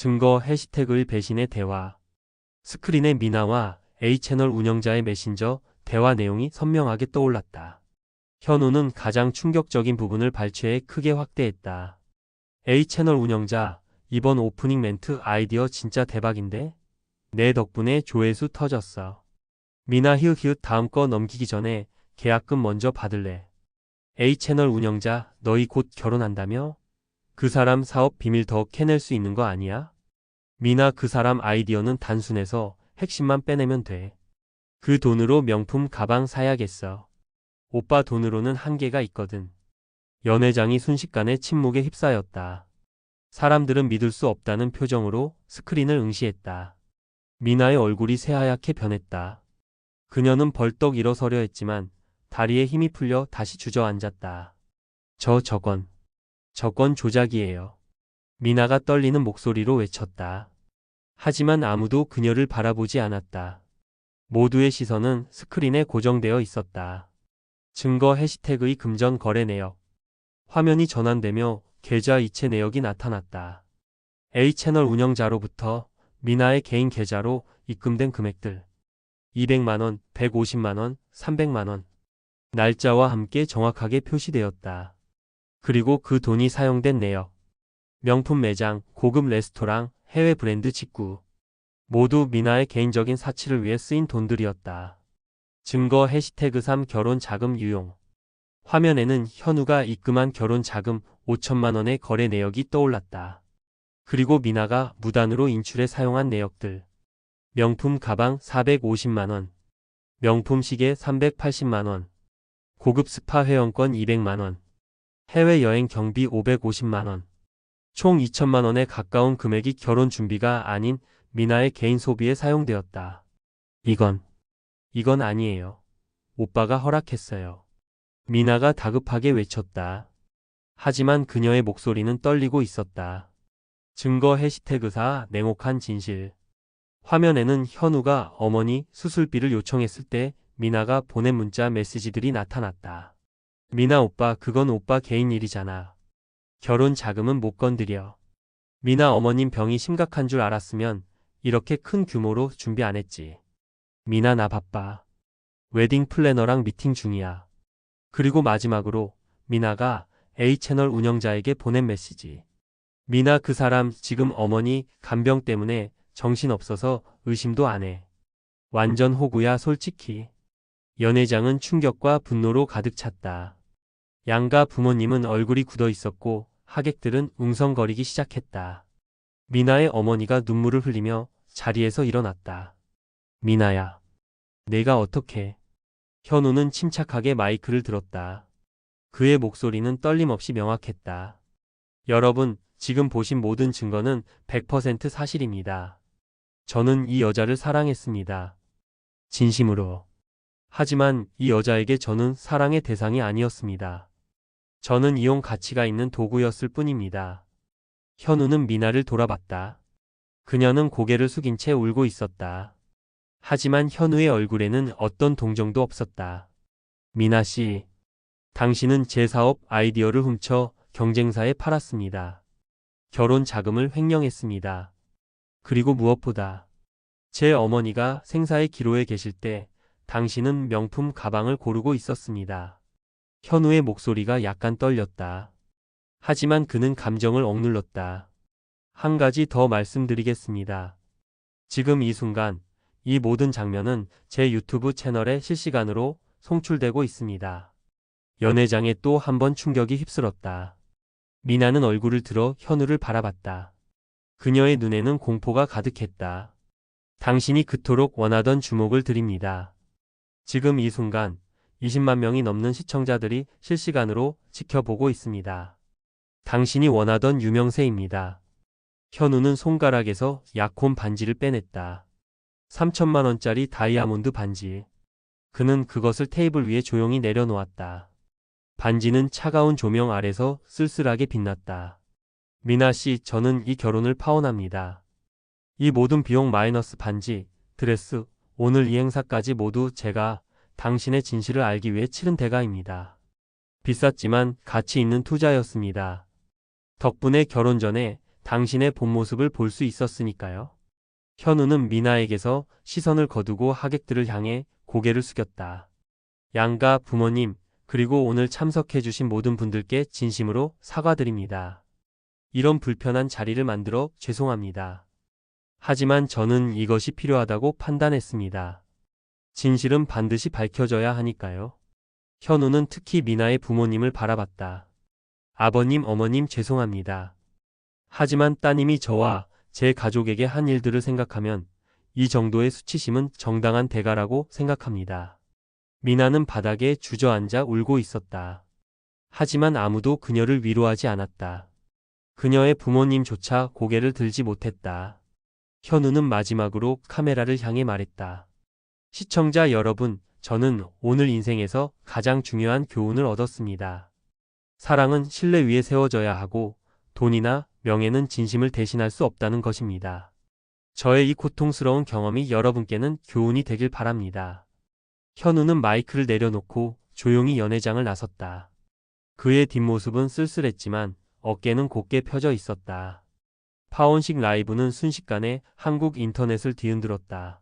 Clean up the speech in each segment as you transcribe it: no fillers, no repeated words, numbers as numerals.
증거 해시태그의 배신의 대화. 스크린에 미나와 A채널 운영자의 메신저 대화 내용이 선명하게 떠올랐다. 현우는 가장 충격적인 부분을 발췌해 크게 확대했다. A채널 운영자, 이번 오프닝 멘트 아이디어 진짜 대박인데? 내 덕분에 조회수 터졌어. 미나 히읗히읗 다음 거 넘기기 전에 계약금 먼저 받을래. A채널 운영자, 너희 곧 결혼한다며? 그 사람 사업 비밀 더 캐낼 수 있는 거 아니야? 미나 그 사람 아이디어는 단순해서 핵심만 빼내면 돼. 그 돈으로 명품 가방 사야겠어. 오빠 돈으로는 한계가 있거든. 연회장이 순식간에 침묵에 휩싸였다. 사람들은 믿을 수 없다는 표정으로 스크린을 응시했다. 미나의 얼굴이 새하얗게 변했다. 그녀는 벌떡 일어서려 했지만 다리에 힘이 풀려 다시 주저앉았다. 저건 조작이에요. 미나가 떨리는 목소리로 외쳤다. 하지만 아무도 그녀를 바라보지 않았다. 모두의 시선은 스크린에 고정되어 있었다. 증거 해시태그의 금전 거래 내역. 화면이 전환되며 계좌 이체 내역이 나타났다. A채널 운영자로부터 미나의 개인 계좌로 입금된 금액들. 200만원, 150만원, 300만원. 날짜와 함께 정확하게 표시되었다. 그리고 그 돈이 사용된 내역. 명품 매장, 고급 레스토랑, 해외 브랜드 직구. 모두 미나의 개인적인 사치를 위해 쓰인 돈들이었다. 증거 해시태그 3 결혼 자금 유용. 화면에는 현우가 입금한 결혼 자금 5천만 원의 거래 내역이 떠올랐다. 그리고 미나가 무단으로 인출해 사용한 내역들. 명품 가방 450만 원. 명품 시계 380만 원. 고급 스파 회원권 200만 원. 해외여행 경비 550만 원. 총 2천만 원에 가까운 금액이 결혼 준비가 아닌 미나의 개인 소비에 사용되었다. 이건 아니에요. 오빠가 허락했어요. 미나가 다급하게 외쳤다. 하지만 그녀의 목소리는 떨리고 있었다. 증거 해시태그 4 냉혹한 진실. 화면에는 현우가 어머니 수술비를 요청했을 때 미나가 보낸 문자 메시지들이 나타났다. 미나 오빠, 그건 오빠 개인 일이잖아. 결혼 자금은 못 건드려. 미나 어머님 병이 심각한 줄 알았으면 이렇게 큰 규모로 준비 안 했지. 미나 나 바빠. 웨딩 플래너랑 미팅 중이야. 그리고 마지막으로 미나가 A채널 운영자에게 보낸 메시지. 미나 그 사람 지금 어머니 간병 때문에 정신없어서 의심도 안 해. 완전 호구야 솔직히. 연회장은 충격과 분노로 가득 찼다. 양가 부모님은 얼굴이 굳어 있었고 하객들은 웅성거리기 시작했다. 미나의 어머니가 눈물을 흘리며 자리에서 일어났다. 미나야. 내가 어떡해. 현우는 침착하게 마이크를 들었다. 그의 목소리는 떨림없이 명확했다. 여러분, 지금 보신 모든 증거는 100% 사실입니다. 저는 이 여자를 사랑했습니다. 진심으로. 하지만 이 여자에게 저는 사랑의 대상이 아니었습니다. 저는 이용 가치가 있는 도구였을 뿐입니다. 현우는 미나를 돌아봤다. 그녀는 고개를 숙인 채 울고 있었다. 하지만 현우의 얼굴에는 어떤 동정도 없었다. 미나 씨, 당신은 제 사업 아이디어를 훔쳐 경쟁사에 팔았습니다. 결혼 자금을 횡령했습니다. 그리고 무엇보다 제 어머니가 생사의 기로에 계실 때 당신은 명품 가방을 고르고 있었습니다. 현우의 목소리가 약간 떨렸다. 하지만 그는 감정을 억눌렀다. 한 가지 더 말씀드리겠습니다. 지금 이 순간, 이 모든 장면은 제 유튜브 채널에 실시간으로 송출되고 있습니다. 연회장에 또 한 번 충격이 휩쓸었다. 미나는 얼굴을 들어 현우를 바라봤다. 그녀의 눈에는 공포가 가득했다. 당신이 그토록 원하던 주목을 드립니다. 지금 이 순간 20만 명이 넘는 시청자들이 실시간으로 지켜보고 있습니다. 당신이 원하던 유명세입니다. 현우는 손가락에서 약혼 반지를 빼냈다. 3천만 원짜리 다이아몬드 반지. 그는 그것을 테이블 위에 조용히 내려놓았다. 반지는 차가운 조명 아래서 쓸쓸하게 빛났다. 미나 씨, 저는 이 결혼을 파혼합니다. 이 모든 비용 마이너스 반지, 드레스, 오늘 이 행사까지 모두 제가 당신의 진실을 알기 위해 치른 대가입니다. 비쌌지만 가치 있는 투자였습니다. 덕분에 결혼 전에 당신의 본 모습을 볼 수 있었으니까요. 현우는 미나에게서 시선을 거두고 하객들을 향해 고개를 숙였다. 양가 부모님, 그리고 오늘 참석해주신 모든 분들께 진심으로 사과드립니다. 이런 불편한 자리를 만들어 죄송합니다. 하지만 저는 이것이 필요하다고 판단했습니다. 진실은 반드시 밝혀져야 하니까요. 현우는 특히 미나의 부모님을 바라봤다. 아버님, 어머님 죄송합니다. 하지만 따님이 저와 제 가족에게 한 일들을 생각하면 이 정도의 수치심은 정당한 대가라고 생각합니다. 미나는 바닥에 주저앉아 울고 있었다. 하지만 아무도 그녀를 위로하지 않았다. 그녀의 부모님조차 고개를 들지 못했다. 현우는 마지막으로 카메라를 향해 말했다. 시청자 여러분, 저는 오늘 인생에서 가장 중요한 교훈을 얻었습니다. 사랑은 신뢰 위에 세워져야 하고 돈이나 명예는 진심을 대신할 수 없다는 것입니다. 저의 이 고통스러운 경험이 여러분께는 교훈이 되길 바랍니다. 현우는 마이크를 내려놓고 조용히 연회장을 나섰다. 그의 뒷모습은 쓸쓸했지만 어깨는 곧게 펴져 있었다. 파원식 라이브는 순식간에 한국 인터넷을 뒤흔들었다.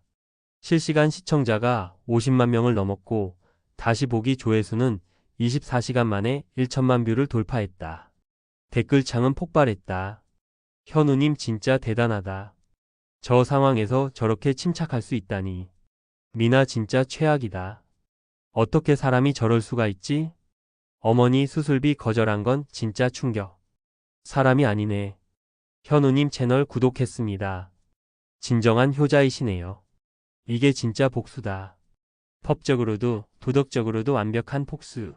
실시간 시청자가 50만 명을 넘었고 다시 보기 조회수는 24시간 만에 1천만 뷰를 돌파했다. 댓글창은 폭발했다. 현우님 진짜 대단하다. 저 상황에서 저렇게 침착할 수 있다니. 미나 진짜 최악이다. 어떻게 사람이 저럴 수가 있지? 어머니 수술비 거절한 건 진짜 충격. 사람이 아니네. 현우님 채널 구독했습니다. 진정한 효자이시네요. 이게 진짜 복수다. 법적으로도 도덕적으로도 완벽한 복수.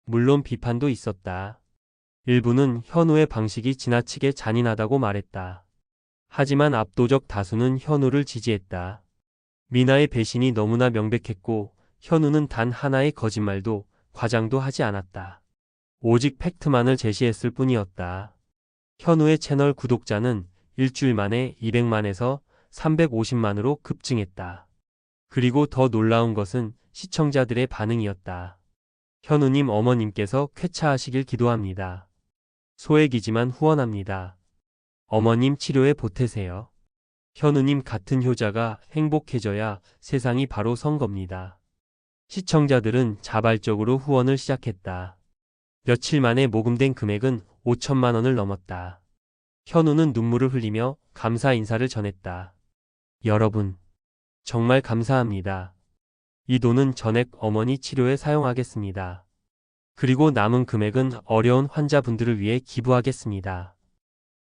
물론 비판도 있었다. 일부는 현우의 방식이 지나치게 잔인하다고 말했다. 하지만 압도적 다수는 현우를 지지했다. 미나의 배신이 너무나 명백했고 현우는 단 하나의 거짓말도 과장도 하지 않았다. 오직 팩트만을 제시했을 뿐이었다. 현우의 채널 구독자는 일주일 만에 200만에서 350만으로 급증했다. 그리고 더 놀라운 것은 시청자들의 반응이었다. 현우님 어머님께서 쾌차하시길 기도합니다. 소액이지만 후원합니다. 어머님 치료에 보태세요. 현우님 같은 효자가 행복해져야 세상이 바로 선 겁니다. 시청자들은 자발적으로 후원을 시작했다. 며칠 만에 모금된 금액은 5천만 원을 넘었다. 현우는 눈물을 흘리며 감사 인사를 전했다. 여러분, 정말 감사합니다. 이 돈은 전액 어머니 치료에 사용하겠습니다. 그리고 남은 금액은 어려운 환자분들을 위해 기부하겠습니다.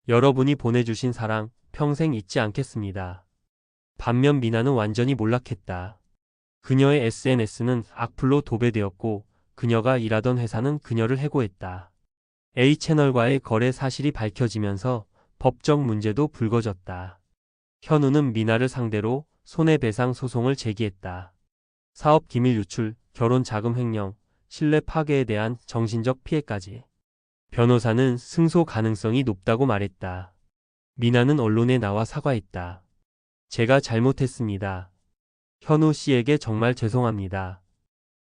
여러분이 보내주신 사랑 평생 잊지 않겠습니다. 반면 미나는 완전히 몰락했다. 그녀의 SNS는 악플로 도배되었고 그녀가 일하던 회사는 그녀를 해고했다. A채널과의 거래 사실이 밝혀지면서 법적 문제도 불거졌다. 현우는 미나를 상대로 손해배상 소송을 제기했다. 사업 기밀 유출, 결혼 자금 횡령, 신뢰 파괴에 대한 정신적 피해까지. 변호사는 승소 가능성이 높다고 말했다. 미나는 언론에 나와 사과했다. 제가 잘못했습니다. 현우 씨에게 정말 죄송합니다.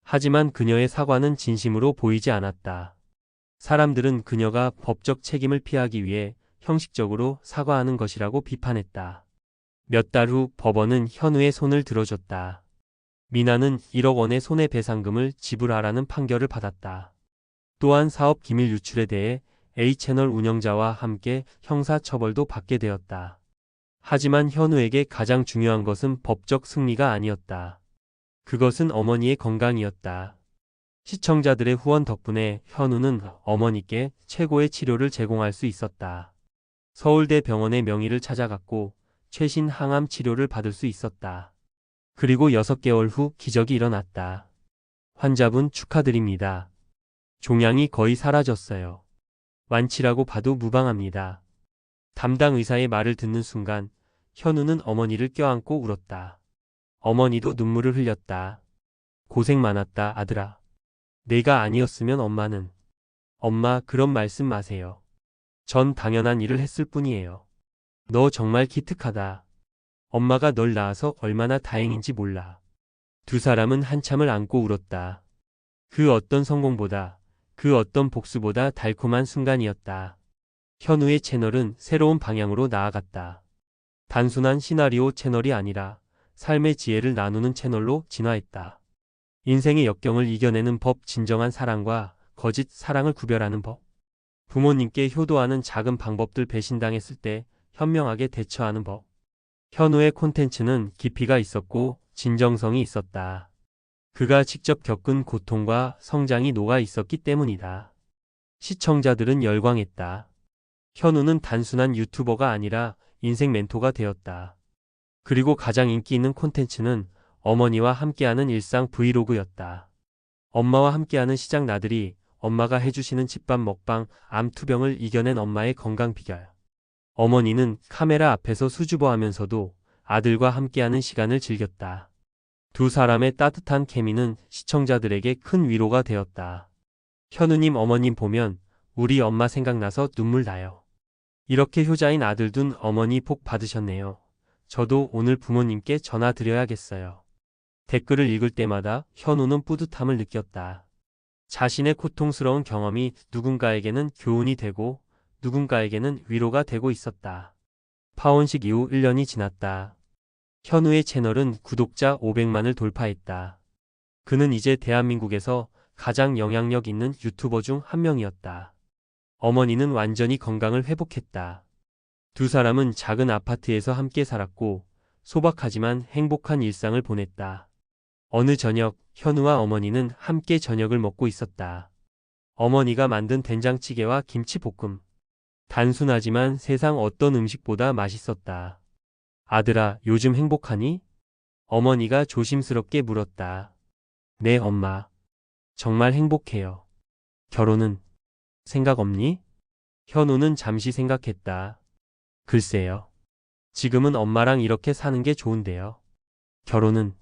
하지만 그녀의 사과는 진심으로 보이지 않았다. 사람들은 그녀가 법적 책임을 피하기 위해 형식적으로 사과하는 것이라고 비판했다. 몇 달 후 법원은 현우의 손을 들어줬다. 미나는 1억 원의 손해배상금을 지불하라는 판결을 받았다. 또한 사업 기밀 유출에 대해 A채널 운영자와 함께 형사처벌도 받게 되었다. 하지만 현우에게 가장 중요한 것은 법적 승리가 아니었다. 그것은 어머니의 건강이었다. 시청자들의 후원 덕분에 현우는 어머니께 최고의 치료를 제공할 수 있었다. 서울대 병원의 명의를 찾아갔고 최신 항암 치료를 받을 수 있었다. 그리고 6개월 후 기적이 일어났다. 환자분 축하드립니다. 종양이 거의 사라졌어요. 완치라고 봐도 무방합니다. 담당 의사의 말을 듣는 순간 현우는 어머니를 껴안고 울었다. 어머니도 눈물을 흘렸다. 고생 많았다, 아들아. 내가 아니었으면 엄마는. 엄마, 그런 말씀 마세요. 전 당연한 일을 했을 뿐이에요. 너 정말 기특하다. 엄마가 널 낳아서 얼마나 다행인지 몰라. 두 사람은 한참을 안고 울었다. 그 어떤 성공보다, 그 어떤 복수보다 달콤한 순간이었다. 현우의 채널은 새로운 방향으로 나아갔다. 단순한 시나리오 채널이 아니라 삶의 지혜를 나누는 채널로 진화했다. 인생의 역경을 이겨내는 법, 진정한 사랑과 거짓 사랑을 구별하는 법. 부모님께 효도하는 작은 방법들, 배신당했을 때 현명하게 대처하는 법. 현우의 콘텐츠는 깊이가 있었고 진정성이 있었다. 그가 직접 겪은 고통과 성장이 녹아 있었기 때문이다. 시청자들은 열광했다. 현우는 단순한 유튜버가 아니라 인생 멘토가 되었다. 그리고 가장 인기 있는 콘텐츠는 어머니와 함께하는 일상 브이로그였다. 엄마와 함께하는 시장 나들이, 엄마가 해주시는 집밥 먹방, 암 투병을 이겨낸 엄마의 건강 비결. 어머니는 카메라 앞에서 수줍어하면서도 아들과 함께하는 시간을 즐겼다. 두 사람의 따뜻한 케미는 시청자들에게 큰 위로가 되었다. 현우님, 어머님 보면 우리 엄마 생각나서 눈물 나요. 이렇게 효자인 아들 둔 어머니 복 받으셨네요. 저도 오늘 부모님께 전화 드려야겠어요. 댓글을 읽을 때마다 현우는 뿌듯함을 느꼈다. 자신의 고통스러운 경험이 누군가에게는 교훈이 되고 누군가에게는 위로가 되고 있었다. 파혼식 이후 1년이 지났다. 현우의 채널은 구독자 500만을 돌파했다. 그는 이제 대한민국에서 가장 영향력 있는 유튜버 중 한 명이었다. 어머니는 완전히 건강을 회복했다. 두 사람은 작은 아파트에서 함께 살았고 소박하지만 행복한 일상을 보냈다. 어느 저녁, 현우와 어머니는 함께 저녁을 먹고 있었다. 어머니가 만든 된장찌개와 김치볶음. 단순하지만 세상 어떤 음식보다 맛있었다. 아들아, 요즘 행복하니? 어머니가 조심스럽게 물었다. 네, 엄마. 정말 행복해요. 결혼은 생각 없니? 현우는 잠시 생각했다. 글쎄요. 지금은 엄마랑 이렇게 사는 게 좋은데요. 결혼은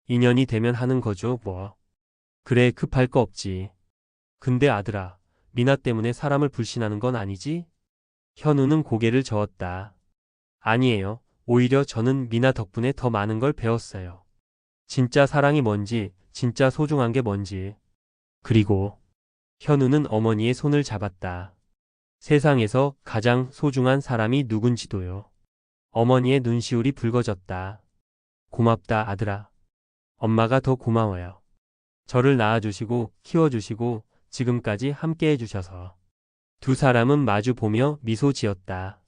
인연이 되면 하는 거죠, 뭐. 그래, 급할 거 없지. 근데 아들아, 미나 때문에 사람을 불신하는 건 아니지? 현우는 고개를 저었다. 아니에요. 오히려 저는 미나 덕분에 더 많은 걸 배웠어요. 진짜 사랑이 뭔지, 진짜 소중한 게 뭔지. 그리고 현우는 어머니의 손을 잡았다. 세상에서 가장 소중한 사람이 누군지도요. 어머니의 눈시울이 붉어졌다. 고맙다, 아들아. 엄마가 더 고마워요. 저를 낳아주시고 키워주시고 지금까지 함께 해주셔서. 두 사람은 마주 보며 미소 지었다.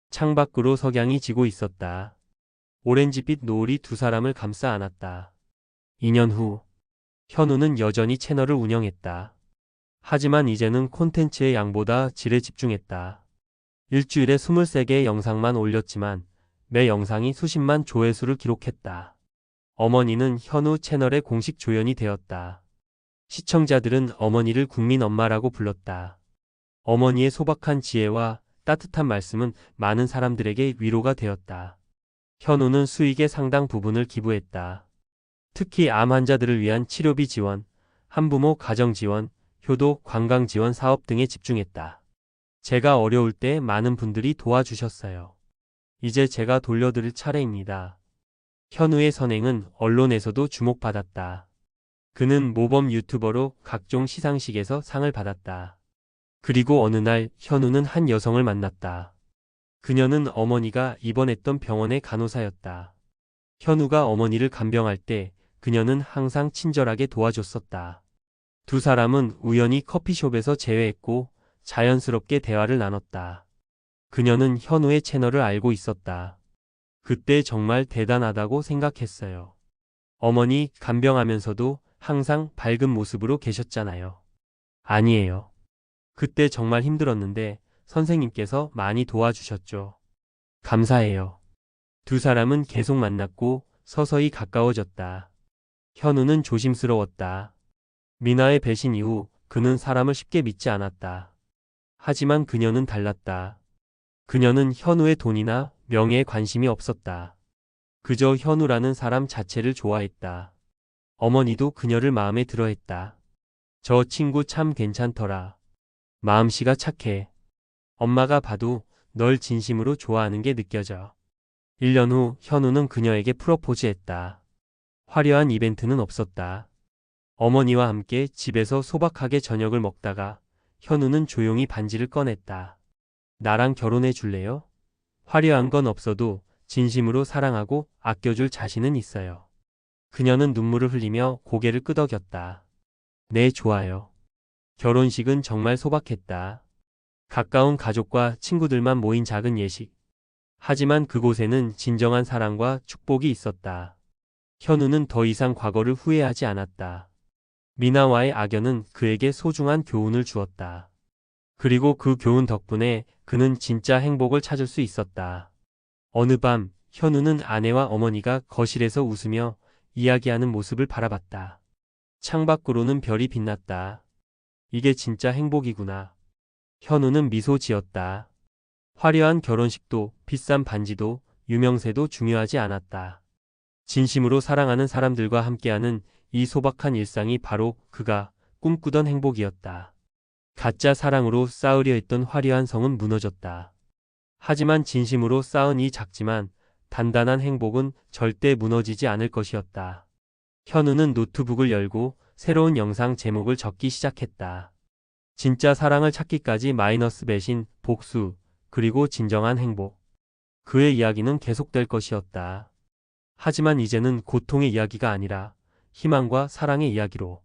창밖으로 석양이 지고 있었다. 오렌지빛 노을이 두 사람을 감싸 안았다. 2년 후, 현우는 여전히 채널을 운영했다. 하지만 이제는 콘텐츠의 양보다 질에 집중했다. 일주일에 23개의 영상만 올렸지만 매 영상이 수십만 조회수를 기록했다. 어머니는 현우 채널의 공식 조연이 되었다. 시청자들은 어머니를 국민 엄마라고 불렀다. 어머니의 소박한 지혜와 따뜻한 말씀은 많은 사람들에게 위로가 되었다. 현우는 수익의 상당 부분을 기부했다. 특히 암 환자들을 위한 치료비 지원, 한부모 가정 지원, 효도, 관광 지원 사업 등에 집중했다. 제가 어려울 때 많은 분들이 도와주셨어요. 이제 제가 돌려드릴 차례입니다. 현우의 선행은 언론에서도 주목받았다. 그는 모범 유튜버로 각종 시상식에서 상을 받았다. 그리고 어느 날 현우는 한 여성을 만났다. 그녀는 어머니가 입원했던 병원의 간호사였다. 현우가 어머니를 간병할 때 그녀는 항상 친절하게 도와줬었다. 두 사람은 우연히 커피숍에서 재회했고 자연스럽게 대화를 나눴다. 그녀는 현우의 채널을 알고 있었다. 그때 정말 대단하다고 생각했어요. 어머니 간병하면서도 항상 밝은 모습으로 계셨잖아요. 아니에요. 그때 정말 힘들었는데 선생님께서 많이 도와주셨죠. 감사해요. 두 사람은 계속 만났고 서서히 가까워졌다. 현우는 조심스러웠다. 미나의 배신 이후 그는 사람을 쉽게 믿지 않았다. 하지만 그녀는 달랐다. 그녀는 현우의 돈이나 명예에 관심이 없었다. 그저 현우라는 사람 자체를 좋아했다. 어머니도 그녀를 마음에 들어했다. 저 친구 참 괜찮더라. 마음씨가 착해. 엄마가 봐도 널 진심으로 좋아하는 게 느껴져. 1년 후 현우는 그녀에게 프로포즈했다. 화려한 이벤트는 없었다. 어머니와 함께 집에서 소박하게 저녁을 먹다가 현우는 조용히 반지를 꺼냈다. 나랑 결혼해 줄래요? 화려한 건 없어도 진심으로 사랑하고 아껴줄 자신은 있어요. 그녀는 눈물을 흘리며 고개를 끄덕였다. 네, 좋아요. 결혼식은 정말 소박했다. 가까운 가족과 친구들만 모인 작은 예식. 하지만 그곳에는 진정한 사랑과 축복이 있었다. 현우는 더 이상 과거를 후회하지 않았다. 미나와의 악연은 그에게 소중한 교훈을 주었다. 그리고 그 교훈 덕분에 그는 진짜 행복을 찾을 수 있었다. 어느 밤, 현우는 아내와 어머니가 거실에서 웃으며 이야기하는 모습을 바라봤다. 창밖으로는 별이 빛났다. 이게 진짜 행복이구나. 현우는 미소 지었다. 화려한 결혼식도 비싼 반지도 유명세도 중요하지 않았다. 진심으로 사랑하는 사람들과 함께하는 이 소박한 일상이 바로 그가 꿈꾸던 행복이었다. 가짜 사랑으로 쌓으려 했던 화려한 성은 무너졌다. 하지만 진심으로 쌓은 이 작지만 단단한 행복은 절대 무너지지 않을 것이었다. 현우는 노트북을 열고 새로운 영상 제목을 적기 시작했다. 진짜 사랑을 찾기까지 마이너스 배신, 복수, 그리고 진정한 행복. 그의 이야기는 계속될 것이었다. 하지만 이제는 고통의 이야기가 아니라 희망과 사랑의 이야기로